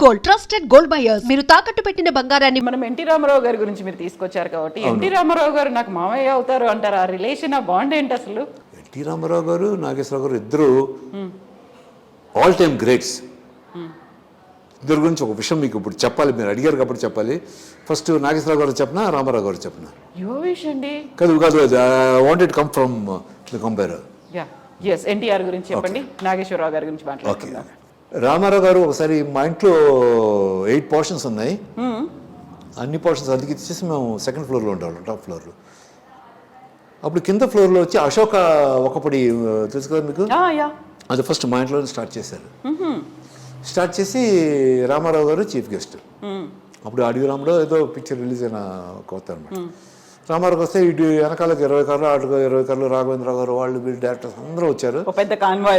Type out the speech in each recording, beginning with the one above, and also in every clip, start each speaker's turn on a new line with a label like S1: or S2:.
S1: Gold, trusted gold buyers. మీరు తాకట్టు పెట్టిన బంగారాన్ని
S2: మనం ఎన్టీ రామారావు గారి గురించి మీరు తీసుకొచ్చారు కాబట్టి ఎన్టీ రామారావు గారు నాకు మామయ్య అవుతారు అంటారు. ఆ రిలేషన్, ఆ బాండ్ ఏంటి అసలు?
S3: ఎన్టీ రామారావు గారు, నాగేశ్వరరావు గారు ఇద్దరు ఆల్ టైమ్ గ్రేట్స్. ఇద్దరు గురించి ఒక విషయం మీకు ఇప్పుడు చెప్పాలి, మీరు అడిగారు కాబట్టి చెప్పాలి. ఫస్ట్ నాగేశ్వరరావు గారు చెప్పినా, రామారావు గారు చెప్పినా?
S2: యోవేష్ అండి.
S3: కాదు కాదు, wanted come from the compare.
S2: NTR గురించి చెప్పండి, నాగేశ్వరరావు గారి గురించి మాట్లాడుకుందాం.
S3: రామారావు గారు ఒకసారి మా ఇంట్లో 8 పోర్షన్స్ ఉన్నాయి. అన్ని పోర్షన్స్ అందుకే ఇచ్చేసి మేము సెకండ్ ఫ్లోర్లో ఉండేవాళ్ళం, టాప్ ఫ్లోర్లో. అప్పుడు కింద ఫ్లోర్లో వచ్చి అశోక ఒకపడి తెలుసు కదా మీకు, అది ఫస్ట్ మా ఇంట్లోనే స్టార్ట్ చేశారు. స్టార్ట్ చేసి రామారావు గారు చీఫ్ గెస్ట్. అప్పుడు అడవి రాముడు ఏదో పిక్చర్ రిలీజ్ అయిన కొత్త అనమాట. రామారావుకి వస్తే ఇటు వెనకాలకి 20 కార్లు, అటు 20 కార్లు, రాఘవేంద్రరావు గారు వాళ్ళు వీళ్ళు డైరెక్టర్స్ అందరూ వచ్చారు.
S2: పెద్ద కాన్వాయ్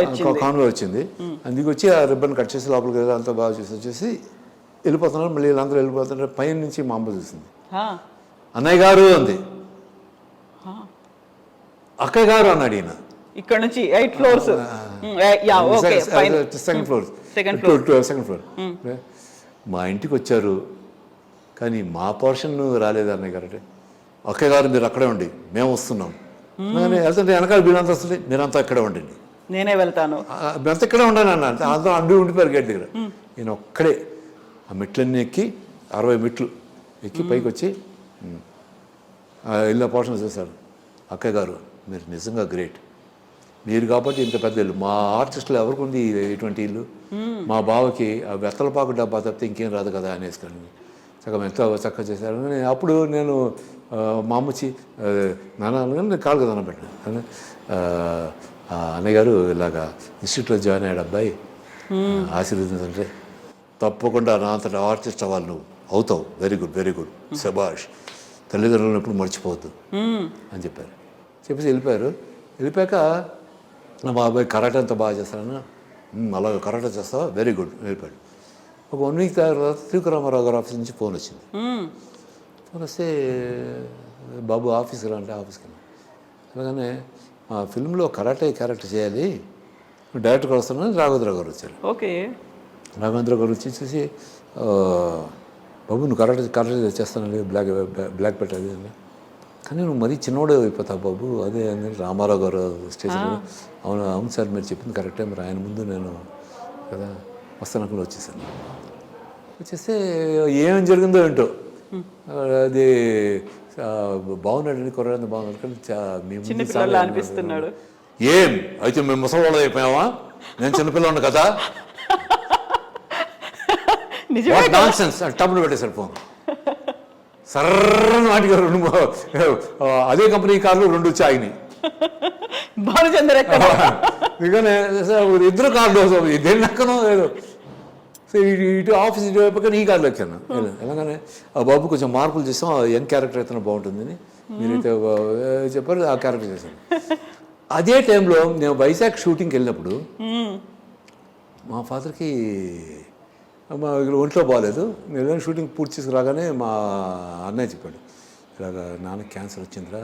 S3: వచ్చింది. అందుకు వచ్చి ఆ రిబ్బన్ కట్ చేసి లోపలికి అంతా బాగా చేసి వచ్చేసి వెళ్ళిపోతున్నారు. మళ్ళీ వీళ్ళందరూ వెళ్ళిపోతున్నారు. పైన నుంచి మా అమ్మ చూసింది. అన్నయ్య గారు అంది. అక్కయ్య గారు అన్నాడు ఈయన.
S2: ఇక్కడ నుంచి 8 ఫ్లోర్స్, సెకండ్ ఫ్లోర్.
S3: మా ఇంటికి వచ్చారు కానీ మా పోర్షన్ రాలేదు అన్నయ్య గారు. అంటే అక్కయ్య గారు మీరు అక్కడే ఉండి, మేము వస్తున్నాం. వెళ్తుంటే వెనకాల వీళ్ళంతా వస్తుంది, మీరంతా ఇక్కడే ఉండండి,
S2: నేనే వెళ్తాను,
S3: మీరంతా ఇక్కడే ఉండండి అన్న. అంతా అండి ఉండిపోయారు గేట్ దగ్గర. ఈయన ఒక్కడే ఆ మెట్లన్నీ ఎక్కి 60 మెట్లు ఎక్కి పైకి వచ్చి ఇళ్ళ పోషణ చేశారు. అక్కయ్య గారు మీరు నిజంగా గ్రేట్, మీరు కాబట్టి ఇంత పెద్ద ఇల్లు. మా ఆర్టిస్టులు ఎవరికి ఉంది ఇటువంటి ఇల్లు? మా బావకి ఆ వెత్తలపాకు డబ్బా తప్పితే ఇంకేం రాదు కదా అనేసుకొని సగం ఎంతో చక్కగా చేశారు. అప్పుడు నేను మా అమ్మచ్చి నాన్న కాలు కదా పెట్టాను. అన్నయ్య గారు ఇలాగా ఇన్స్టిట్యూట్లో జాయిన్ అయ్యాడు అబ్బాయి, ఆశీర్వదించంటే తప్పకుండా నా అంతటా ఆర్టిస్ట్ అవ్వాలి, నువ్వు అవుతావు, వెరీ గుడ్ వెరీ గుడ్, శభాష్, తల్లిదండ్రులను ఎప్పుడు మర్చిపోవద్దు అని చెప్పారు. చెప్పేసి వెళ్ళిపోయారు. వెళ్ళిపోయాక నా బాబాయ్ కరాటే అంతా బాగా చేస్తాను, అలాగే కరాటే చేస్తావా, వెరీ గుడ్, వెళ్ళిపోయాడు. ఒక 1 వీక్ తర్వాత త్రివిక్రమారావు గారి ఆఫీస్ నుంచి ఫోన్ వచ్చింది. ఫోన్ వస్తే బాబు ఆఫీస్కి రా అంటే ఆఫీస్కి వెళ్ళాను. అలాగనే ఆ ఫిల్మ్లో కరాటే క్యారెక్టర్ చేయాలి, డైరెక్టర్ గారు వస్తున్నాను. రాఘవేంద్రరావు గారు వచ్చారు.
S2: ఓకే.
S3: రాఘవేంద్రరావు గారు వచ్చి చూసి బాబు నువ్వు కరాటే చేస్తానండి, బ్లాక్ పెట్టాలి అని. కానీ నువ్వు మరీ చిన్నోడే అయిపోతావు బాబు, అదే అని రామారావు గారు స్టేజ్. అవును సార్ మీరు చెప్పింది కరెక్టే, మరి ఆయన ముందు నేను కదా వస్తానకుండా వచ్చేసాను. వచ్చేస్తే ఏం జరిగిందో ఏంటో, అది బాగున్నాడండి, కుర్రాడు బాగున్నాడు, కానీ
S2: అనిపిస్తున్నాడు.
S3: ఏం అయితే మేము ముసలివాళ్ళు అయిపోయావా, నేను చిన్నపిల్లవాడిని కదా, నాన్సెన్స్ టబ్ను పెట్టేశాడు ఫోన్. సర్రని వాటికి 2 అదే కంపెనీ కార్లు 2 వచ్చి ఆగినాయి. అందుకనే ఇద్దరు కార్లు దేని ఎక్కనో ఏదో. సో ఇటు ఆఫీస్ ఇటు పక్కన ఈ కార్లు ఎక్కాను. ఎలాగనే ఆ బాబు కొంచెం మార్పులు చేసాం, యంగ్ క్యారెక్టర్ అయితే బాగుంటుందని మీరైతే చెప్పారు, ఆ క్యారెక్టర్ చేశాను. అదే టైంలో నేను వైజాగ్ షూటింగ్కి వెళ్ళినప్పుడు మా ఫాదర్కి మా ఒంట్లో బాగాలేదు. నేను షూటింగ్ పూర్తి చేసుకురాగానే మా అన్నయ్య చెప్పాడు, ఇలాగ నాన్నకి క్యాన్సర్ వచ్చిందిరా,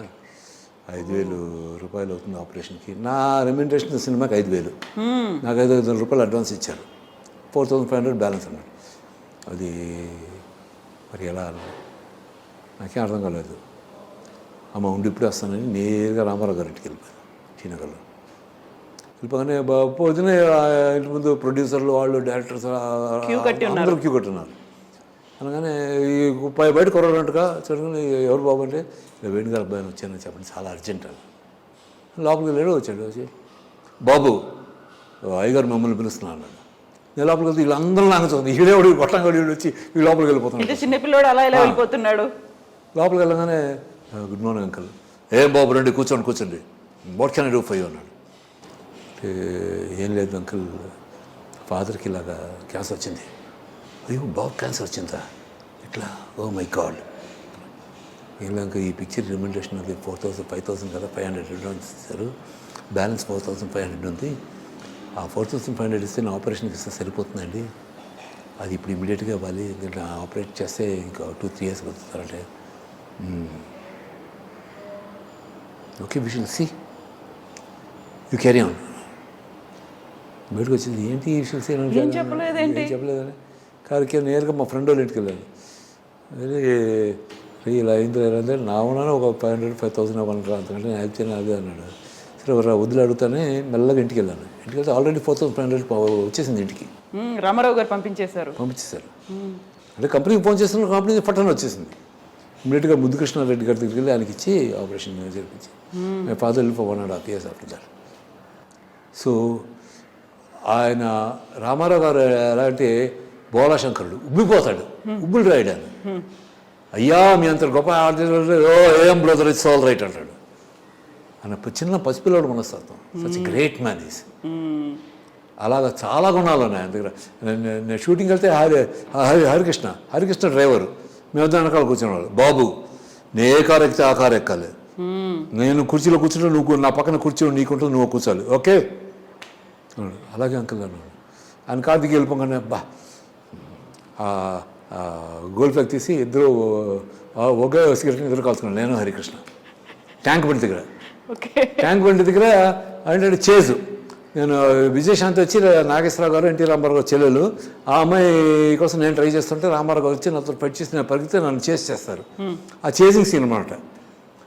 S3: 5,000 రూపాయలు అవుతుంది ఆపరేషన్కి. నా రెమ్యూనరేషన్ సినిమాకి 5,000, నాకు 5,000 రూపాయలు అడ్వాన్స్ ఇచ్చారు, 4,500 బ్యాలెన్స్ అన్నాడు. అది మరి ఎలా నాకేం అర్థం కాలేదు. అమ్మ ఉండి ఇప్పుడే వస్తానని నేరుగా రామారావు గారి ఇంటికి వెళ్ళిపోయాను. శ్రీనగర్లో వెళ్ళిపోగానే పొద్దున ఇంటి ముందు ప్రొడ్యూసర్లు వాళ్ళు డైరెక్టర్స్ అందరూ క్యూ కట్టున్నారు. అనగానే ఈ బయట కొరన్నట్టుగా చూడగానే ఎవరు బాబు అంటే వేణుగారు అబ్బాయిని వచ్చానని చెప్పండి, చాలా అర్జెంట్ అని. లోపలికి వెళ్ళాడు, వచ్చాడు. వచ్చి బాబు అయ్యగారు మిమ్మల్ని పిలుస్తున్నాను అన్నాడు. నేను లోపలికి వెళ్తే వీళ్ళందరూ నాకు చూస్తుంది, ఈడేవాడు కొట్టంగాడు వీడు వచ్చి వీళ్ళు లోపలికి వెళ్ళిపోతున్నాడు.
S2: చిన్నపిల్లాడు అలా ఇలా వెళ్ళిపోతున్నాడు.
S3: లోపలికి వెళ్ళగానే గుడ్ మార్నింగ్ అంకుల్. ఏం బాబు రండి కూర్చోండి, what can I do for you అన్నాడు. ఏం లేదు అంకుల్, ఫాదర్కి ఇలాగా క్యాన్సర్ వచ్చింది. అయ్యో బాబు క్యాన్సర్ వచ్చిందా, ఇట్లా, ఓ మై గాడ్. ఇలాగ ఈ పిక్చర్ రెమ్యూనరేషన్ అది 4,000 5,000 కదా, 500 అడ్వాన్స్ ఇస్తారు, బ్యాలెన్స్ 4,500 ఉంది. ఆ 4,500 ఇస్తే నా ఆపరేషన్కి ఇస్తే సరిపోతుందండి, అది ఇప్పుడు ఇమీడియట్గా ఇవ్వాలి, ఎందుకంటే ఆపరేట్ చేస్తే ఇంకా 2-3 years బతుకుతారంటే. Okay we shall see, you carry on. బయటకు వచ్చింది, ఏంటి ఈ విషయం
S2: చెప్పలేదని
S3: కారుకి నేరుగా మా ఫ్రెండ్ వాళ్ళ ఇంటికి వెళ్ళాను. వెళ్ళి ఇలా అయింది అంటే నా ఉన్నాను ఒక 500-5,000 అవ్వను అంతకంటే నేను హెల్ప్ చేయను అదే అన్నాడు. సరే వదిలి అడుగుతానే మెల్లగా ఇంటికి వెళ్ళాను. ఇంటికి వెళ్తే ఆల్రెడీ 4,500 వచ్చేసింది ఇంటికి.
S2: రామారావు గారు పంపించేశారు.
S3: అంటే కంపెనీకి ఫోన్ చేస్తున్న కంపెనీ పట్టణ వచ్చేసింది. ఇమ్మీడియట్గా ముద్దుకృష్ణారెడ్డి గారి దగ్గరికి వెళ్ళి ఆయనకి ఇచ్చి ఆపరేషన్ జరిపించి మై ఫాదర్ వెళ్ళి 1.5 years after that. సో ఆయన రామారావు గారు ఎలా అంటే బోళాశంకరుడు, ఉబ్బిపోతాడు, ఉబ్బులు రాయడాను. అయ్యా మీ అంత గొప్ప ఏం బ్రదర్ ఇట్స్ ఆల్ రైట్ అంటాడు. ఆయన చిన్న పసిపిల్లడు మనస్తత్వం. Such great man is. అలాగా చాలా గుణాలు ఉన్నాయి ఆయన దగ్గర. నేను షూటింగ్కి వెళ్తే హరికృష్ణ డ్రైవరు, మేము వెనకాల కూర్చునేవాళ్ళు. బాబు నే ఏ కారు ఎక్కితే ఆ కారు ఎక్కాలి, నేను కుర్చీలో కూర్చుంటే నువ్వు నా పక్కన కూర్చో నీకుంటుంది నువ్వు కూర్చోాలి, ఓకే. అలాగే అంకుల్ అన్నాడు. ఆయన కారు దిగి వెళ్ళిపోగానే బా గోల్డ్ ఫ్లాగ్ తీసి ఇద్దరు ఒకే సిగరెట్ని ఇద్దరు కాల్చుకున్నాను, నేను హరికృష్ణ. ట్యాంక్ బండి దగ్గర అంటే చేజు. నేను విజయశాంతి వచ్చి నాగేశ్వరరావు గారు ఎన్టీ రామారావు గారు చెల్లెలు, ఆ అమ్మాయి కోసం నేను ట్రై చేస్తుంటే రామారావు గారు వచ్చి నాతో ఫైట్ చేసి నేను పరిగితే నన్ను చేస్తారు. ఆ చేజింగ్ సీన్ అనమాట.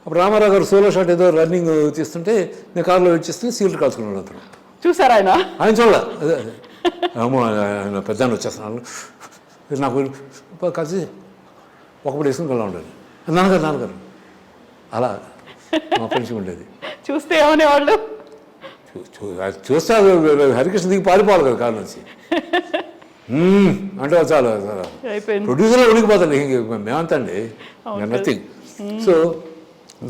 S3: అప్పుడు రామారావు గారు సోలో షాట్ ఏదో రన్నింగ్ తీస్తుంటే నేను కారులో వెయిట్ చేస్తుంటే సిగరెట్ కాల్చుకున్నాడు. అతను
S2: చూసారా?
S3: ఆయన చూడాల అమ్మో ఆయన పెద్ద వచ్చేస్తున్నాను నాకు కలిసి ఒకప్పుడు వేసుకుని కల్లా ఉండేది. నాన్నగారు అలా మా ఫ్రెండ్షిప్ ఉండేది.
S2: చూస్తే ఏమనేవాళ్ళు?
S3: చూస్తే హరికృష్ణ దిగి పారిపోవాలి కదా కారు నుంచి అంటే చాలా ప్రొడ్యూసర్లో ఉడికిపోతాను. మేమంతా అండి nothing. So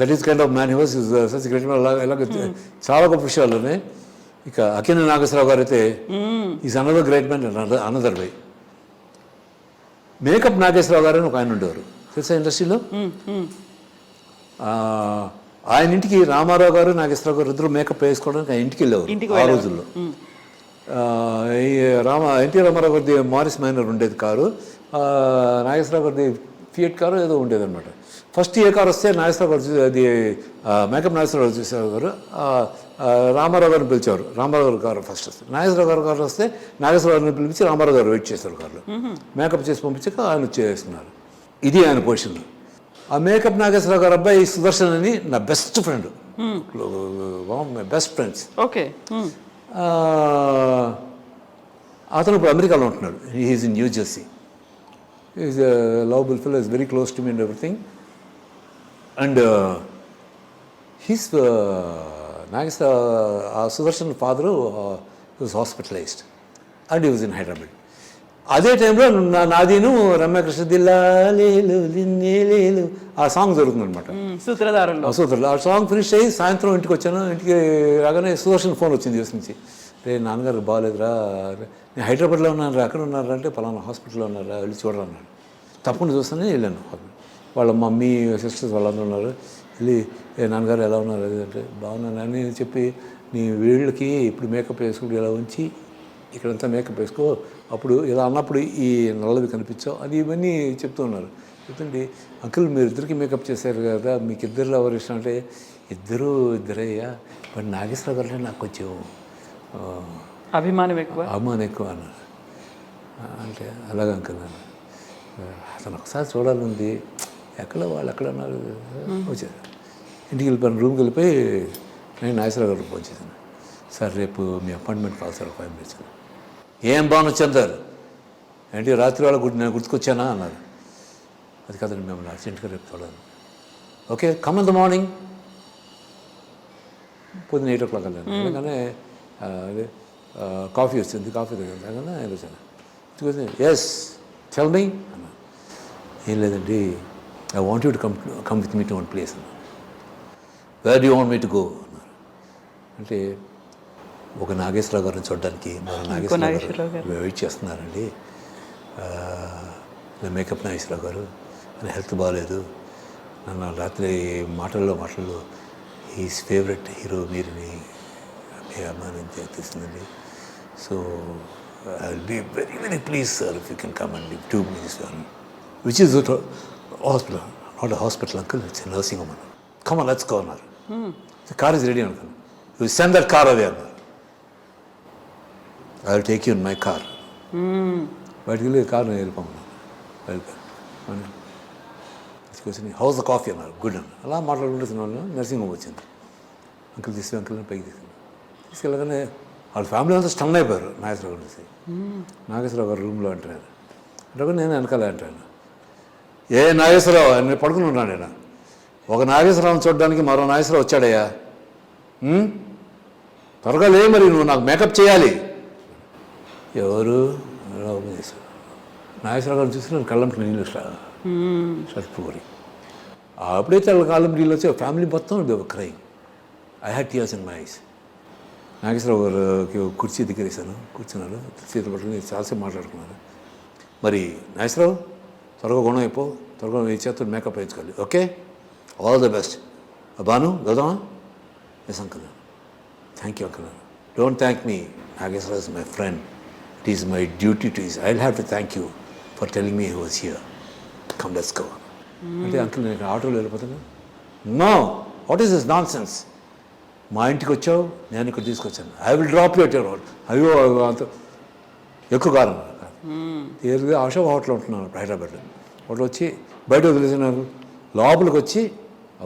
S3: that is kind of man he was such great man. ఇలాగ చాలా గొప్ప విషయాలు ఉన్నాయి. ఇక అక్కినేని నాగేశ్వరరావు గారు అయితే is another great man another way. Makeup Nageswararao గారు అని ఒక ఆయన ఉండేవారు తెలుసా ఇండస్ట్రీలో. ఆయన ఇంటికి రామారావు గారు నాగేశ్వరరావు గారు ఇద్దరు మేకప్ వేసుకోవడానికి ఆయన ఇంటికి వెళ్ళేవారు ఆ రోజుల్లో. ఎన్టీ రామారావు గారిది మారిస్ మైనర్ ఉండేది కారు, నాగేశ్వరరావు గారిది ఫియట్ కారు ఏదో ఉండేది అనమాట. ఫస్ట్ ఏ కారు వస్తే నాగేశ్వరరావు గారు అది మేకప్ నాగేశ్వరరావు చూసేవారు గారు రామారావు గారిని పిలిచేవారు. రామారావు గారు కారు ఫస్ట్ వస్తే, నాగేశ్వరరావు గారు కారు వస్తే నాగేశ్వరరావు గారిని పిలిపించి రామారావు గారు వెయిట్ చేశారు కారులో. మేకప్ చేసి పంపించాక ఆయన వచ్చేస్తున్నారు. ఇది ఆయన పొజిషన్. ఆ మేకప్ నాగేశ్వరరావు గారు అబ్బాయి సుదర్శన్ అని నా best friend, my best friends.
S2: Okay.
S3: అతను ఇప్పుడు అమెరికాలో ఉంటున్నాడు. He's in New Jersey. Is lovable fellow, is very close to me and everything. And he's Nageswara Sudarshan father was hospitalized and he was in Hyderabad. అదే టైంలో నాదీను రమ్యకృష్ణ దిల్లా లేలు లేలు ఆ సాంగ్ జరుగుతుందనమాట. సూత్రధారులు. ఆ సాంగ్ ఫినిష్ అయ్యి సాయంత్రం ఇంటికి వచ్చాను. ఇంటికి రాగానే సుదర్శన్ ఫోన్ వచ్చింది యూఎస్ నుంచి. రే నాన్నగారు బాగాలేదురా, నేను హైదరాబాద్లో ఉన్నాను, ఎక్కడ ఉన్నారా అంటే పలానా హాస్పిటల్లో ఉన్నారా, వెళ్ళి చూడాలన్నాడు. తప్పకుండా చూస్తానే వెళ్ళాను. వాళ్ళ మమ్మీ సిస్టర్స్ వాళ్ళందరూ ఉన్నారు. వెళ్ళి నాన్నగారు ఎలా ఉన్నారు అది అంటే బాగున్నాను అని చెప్పి, నీ వీళ్ళకి ఇప్పుడు మేకప్ వేసుకుంటూ ఇలా ఉంచి ఇక్కడంతా మేకప్ వేసుకో, అప్పుడు ఇలా అన్నప్పుడు ఈ నల్లవి కనిపించావు అని ఇవన్నీ చెప్తూ ఉన్నారు. చెప్తుంటే అంకుల్ మీరు ఇద్దరికి మేకప్ చేశారు కదా, మీకు ఇద్దరిలో ఎవరు ఇష్టం అంటే ఇద్దరయ్యా, బట్ నాగేశ్వరరావు గారు అంటే నాకు కొంచెం
S2: అభిమానం
S3: ఎక్కువ అన్నారు. అంటే అలాగే అంకుల్ అన్న అతను ఒకసారి చూడాలంది, ఎక్కడ వాళ్ళు ఎక్కడ ఉన్నారు వచ్చారు. ఇంటికి వెళ్ళిపోయాను. రూమ్కి వెళ్ళిపోయి నేను నాగేశ్వరరావు గారికి ఫోన్ చేశాను. సార్ రేపు మీ అపాయింట్మెంట్ కావాలి సార్, 5 minutes. ఏం బాగా వచ్చాను సార్ ఏంటి రాత్రి వాళ్ళ నేను గుర్తుకొచ్చానా అన్నారు. అది కాదండి మేము అర్జెంట్గా రేపు చూడాలి. Okay come in the morning. పొద్దున్న 8 o'clock వెళ్ళాను. అలాగనే కాఫీ వచ్చింది. కాఫీ దగ్గర ఆయన వచ్చాను. ఎస్ టెల్ మీ అన్నా. ఏం లేదండి, I want you to come with me to one place అన్నా. Where do want me to go అన్నారు. అంటే ఒక నాగేశ్వరరావు గారిని చూడడానికి మరో నాగేశ్వరరావు గారు వెయిట్ చేస్తున్నారండి. మేకప్ నాగేశ్వరరావు గారు ఆయన హెల్త్ బాగాలేదు, నన్ను రాత్రి మాటల్లో హీస్ ఫేవరెట్ హీరో మీరుని మీ అమ్మాయిని తెలిసిందండి. So I will be very very please sir if you can come and 2 minutes which is hospital, not a hospital uncle, it's nursing home అన్నారు. కమ్ ఆన్ లెట్స్ గో అన్నారు. Car is ready అనుకున్నాను. You send that car away అన్నారు. I will take you in my car. బయటికి వెళ్ళి car వెళ్ళిపోమన్నాను. వెళ్ళిపోయాను. తీసుకొచ్చి how's the coffee అన్నారు. గుడ్ అన్నారు. అలా మాట్లాడుకుంటున్న వాళ్ళు నర్సింగ్ హోమ్ వచ్చింది. అంకుల్ తీసుకుని అంకుల్ పైకి తీసుకెళ్ళగానే వాళ్ళ ఫ్యామిలీ అంతా స్టన్ అయిపోయారు. నాగేశ్వరరావు గారు చూసి. నాగేశ్వరరావు గారు రూమ్లో అంటారు. అంటే నేను వెనకాల అంటాను, ఏ నాగేశ్వరరావు నేను పడుకుని ఉన్నాను. నేను ఒక నాగేశ్వరరావుని చూడడానికి మరో నాగేశ్వరరావు వచ్చాడయ్యా, త్వరగా లే, మరి నువ్వు నాకు మేకప్ చేయాలి. ఎవరు నాగేశ్వరరావు గారిని చూసి నేను కళ్ళంటి నీళ్ళు సరిపోయి అప్పుడైతే వాళ్ళ కాళ్ళం నీళ్ళు వచ్చి ఫ్యామిలీ మొత్తం crime. I had tears in my eyes. Nageswararao గారికి కుర్చీ దిగరేసాను. కూర్చున్నారు, చేతులు పట్టుకుని చాలాసేపు మాట్లాడుకున్నారు. మరి నాగేశ్వరరావు త్వరగా గుణం అయిపో, త్వరగా ఈ చేతులు మేకప్ వేయించుకోవాలి. Okay, all the best. Banu వెళ్దామా? Yes uncle. Thank you uncle. Don't thank me, Nageswararao is my friend. It is my duty to I will have to thank you for telling me he was here. Come let's go. అంటే uncle నేను ఆటోలో వెళ్ళిపోతాను. No, what is this nonsense? మా ఇంటికి వచ్చావు, నేను ఇక్కడ తీసుకొచ్చాను. I will drop you at your hotel. అయ్యో అంత ఎక్కువ కాలం తీరుగా ఆశా హోటల్ ఉంటున్నాను హైదరాబాద్లో. హోటల్ వచ్చి బయట వదిలేసినారు. లోపలికి వచ్చి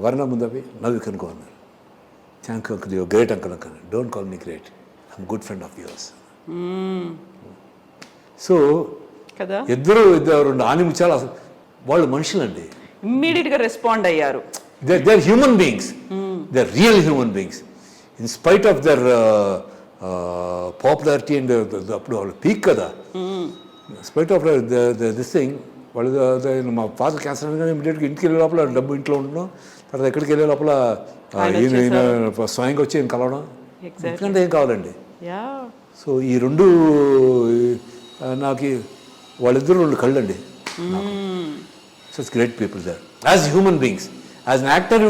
S3: వరణ ముందు అవి నవ్వి కనుక్కున్నారు. Thank you uncle, your great uncle. Uncle don't call me great, I'm good friend of yours. So
S2: కదా
S3: ఇద్దరు రెండు ఆనిముత్యాలు. అసలు వాళ్ళు మనుషులండి.
S2: ఇమ్మీడియట్గా రెస్పాండ్ అయ్యారు.
S3: They are human beings. They are real human beings. In spite of their popularity and అప్పుడు వాళ్ళు peak కదా. స్పైట్ ఆఫ్ దిస్ థింగ్ వాళ్ళు మా ఫాదర్ క్యాన్సర్ అనగానే ఇమీడియట్గా ఇంటికి వెళ్ళే లోపల డబ్బు ఇంట్లో ఉండడం, తర్వాత ఎక్కడికి వెళ్ళే లోపల ఈయన స్వయంగా వచ్చి ఈయన కలవడం, ఎందుకంటే ఏం కావాలండి. సో ఈ రెండు నాకు వాళ్ళిద్దరు రెండు కళ్ళండి. Such great people there as human beings. As an actor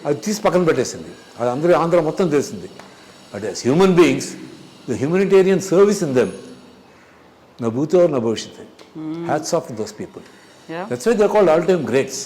S3: అది తీసి పక్కన పెట్టేసింది, అది అందరూ ఆంధ్ర మొత్తం తెలిసింది. But as human beings, the humanitarian service in them నా భూతో నా భవిష్యత్. Hats off those people. That's why they are called all time greats.